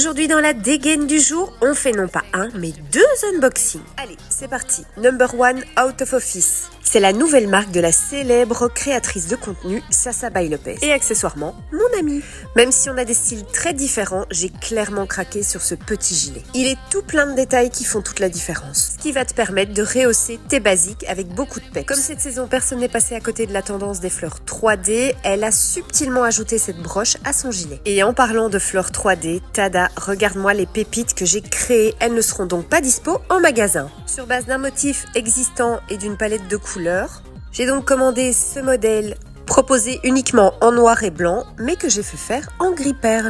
Aujourd'hui dans la dégaine du jour, on fait non pas un, mais deux unboxings. Allez, c'est parti. Number 1, Out of Office. C'est la nouvelle marque de la célèbre créatrice de contenu Sasa by Lopez. Et accessoirement, mon ami. Même si on a des styles très différents, j'ai clairement craqué sur ce petit gilet. Il est tout plein de détails qui font toute la différence. Ce qui va te permettre de rehausser tes basiques avec beaucoup de peps. Comme cette saison, personne n'est passé à côté de la tendance des fleurs 3D, elle a subtilement ajouté cette broche à son gilet. Et en parlant de fleurs 3D, tada, regarde-moi les pépites que j'ai créées. Elles ne seront donc pas dispo en magasin. Sur base d'un motif existant et d'une palette de couleurs, j'ai donc commandé ce modèle proposé uniquement en noir et blanc, mais que j'ai fait faire en gris perle.